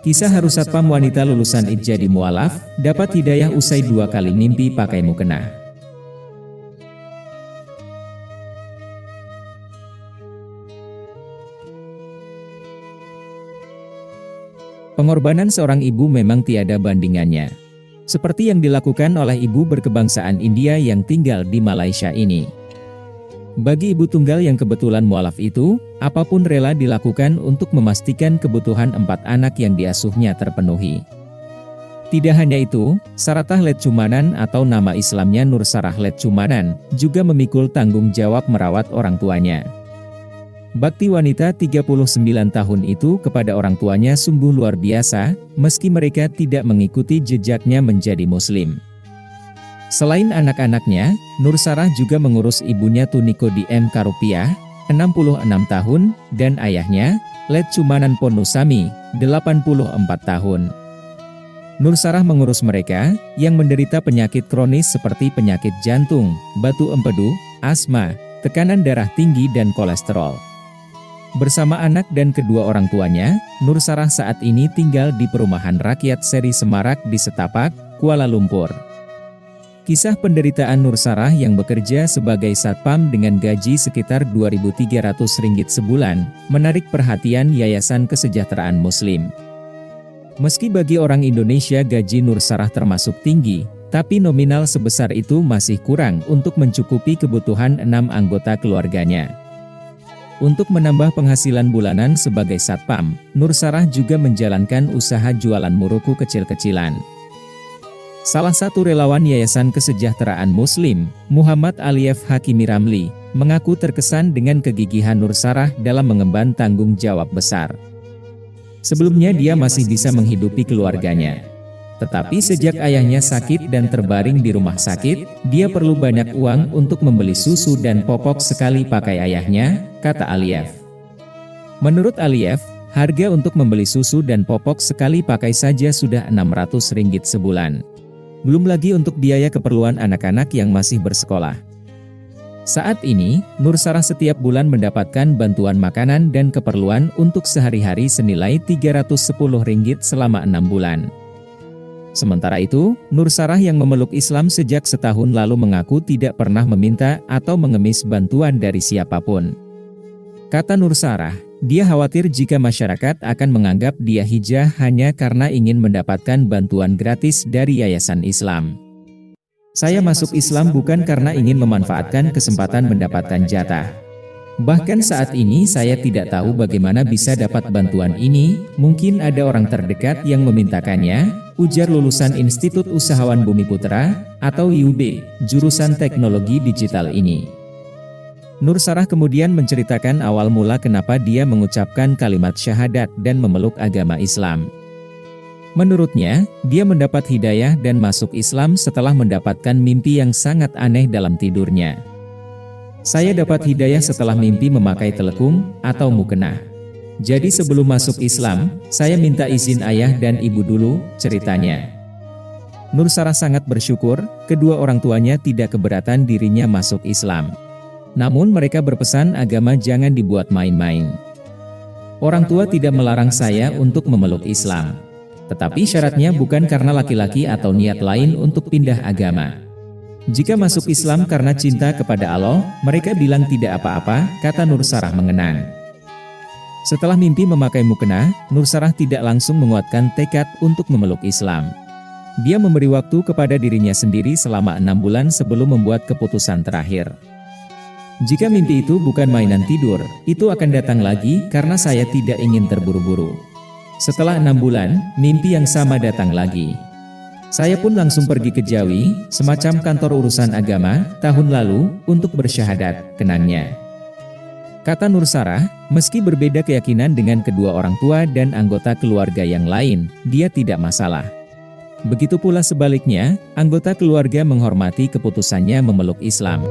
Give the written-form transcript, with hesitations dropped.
Kisah Haru Satpam wanita lulusan Ijadi Mualaf, dapat hidayah usai 2 kali mimpi pakai mukena. Pengorbanan seorang ibu memang tiada bandingannya. Seperti yang dilakukan oleh ibu berkebangsaan India yang tinggal di Malaysia ini. Bagi ibu tunggal yang kebetulan mualaf itu, apapun rela dilakukan untuk memastikan kebutuhan 4 anak yang diasuhnya terpenuhi. Tidak hanya itu, Saratah Letchumanan atau nama Islamnya Nur Sarah Letchumanan, juga memikul tanggung jawab merawat orang tuanya. Bakti wanita 39 tahun itu kepada orang tuanya sungguh luar biasa, meski mereka tidak mengikuti jejaknya menjadi muslim. Selain anak-anaknya, Nur Sarah juga mengurus ibunya Tuniko di M. Karupiah, 66 tahun, dan ayahnya, Letchumanan Ponusami, 84 tahun. Nur Sarah mengurus mereka, yang menderita penyakit kronis seperti penyakit jantung, batu empedu, asma, tekanan darah tinggi dan kolesterol. Bersama anak dan kedua orang tuanya, Nur Sarah saat ini tinggal di perumahan rakyat seri Semarak di Setapak, Kuala Lumpur. Kisah penderitaan Nur Sarah yang bekerja sebagai satpam dengan gaji sekitar Rp2.300 sebulan, menarik perhatian Yayasan Kesejahteraan Muslim. Meski bagi orang Indonesia gaji Nur Sarah termasuk tinggi, tapi nominal sebesar itu masih kurang untuk mencukupi kebutuhan 6 anggota keluarganya. Untuk menambah penghasilan bulanan sebagai satpam, Nur Sarah juga menjalankan usaha jualan muruku kecil-kecilan. Salah satu relawan Yayasan Kesejahteraan Muslim, Muhammad Alief Hakimi Ramli, mengaku terkesan dengan kegigihan Nur Sarah dalam mengemban tanggung jawab besar. Sebelumnya dia masih bisa menghidupi keluarganya. Tetapi sejak ayahnya sakit dan terbaring di rumah sakit, dia perlu banyak uang untuk membeli susu dan popok sekali pakai ayahnya, kata Alief. Menurut Alief, harga untuk membeli susu dan popok sekali pakai saja sudah Rp600 sebulan. Belum lagi untuk biaya keperluan anak-anak yang masih bersekolah. Saat ini, Nur Sarah setiap bulan mendapatkan bantuan makanan dan keperluan untuk sehari-hari senilai Rp310 selama 6 bulan. Sementara itu, Nur Sarah yang memeluk Islam sejak setahun lalu mengaku tidak pernah meminta atau mengemis bantuan dari siapapun. Kata Nur Sarah, dia khawatir jika masyarakat akan menganggap dia hijrah hanya karena ingin mendapatkan bantuan gratis dari Yayasan Islam. Saya masuk Islam bukan karena ingin memanfaatkan kesempatan mendapatkan jatah. Bahkan saat ini saya tidak tahu bagaimana bisa dapat bantuan ini, mungkin ada orang terdekat yang memintakannya, ujar lulusan Institut Usahawan Bumiputra, atau IUB, jurusan teknologi digital ini. Nur Sarah kemudian menceritakan awal mula kenapa dia mengucapkan kalimat syahadat dan memeluk agama Islam. Menurutnya, dia mendapat hidayah dan masuk Islam setelah mendapatkan mimpi yang sangat aneh dalam tidurnya. Saya dapat hidayah setelah mimpi memakai telekung atau mukena. Jadi sebelum masuk Islam, saya minta izin ayah dan ibu dulu, ceritanya. Nur Sarah sangat bersyukur, kedua orang tuanya tidak keberatan dirinya masuk Islam. Namun mereka berpesan agama jangan dibuat main-main. Orang tua tidak melarang saya untuk memeluk Islam. Tetapi syaratnya bukan karena laki-laki atau niat lain untuk pindah agama. Jika masuk Islam karena cinta kepada Allah, mereka bilang tidak apa-apa, kata Nur Sarah mengenang. Setelah mimpi memakai mukena, Nur Sarah tidak langsung menguatkan tekad untuk memeluk Islam. Dia memberi waktu kepada dirinya sendiri selama 6 bulan sebelum membuat keputusan terakhir. Jika mimpi itu bukan mainan tidur, itu akan datang lagi karena saya tidak ingin terburu-buru. Setelah 6 bulan, mimpi yang sama datang lagi. Saya pun langsung pergi ke Jawi, semacam kantor urusan agama, tahun lalu, untuk bersyahadat, kenangnya. Kata Nur Sarah, meski berbeda keyakinan dengan kedua orang tua dan anggota keluarga yang lain, dia tidak masalah. Begitu pula sebaliknya, anggota keluarga menghormati keputusannya memeluk Islam.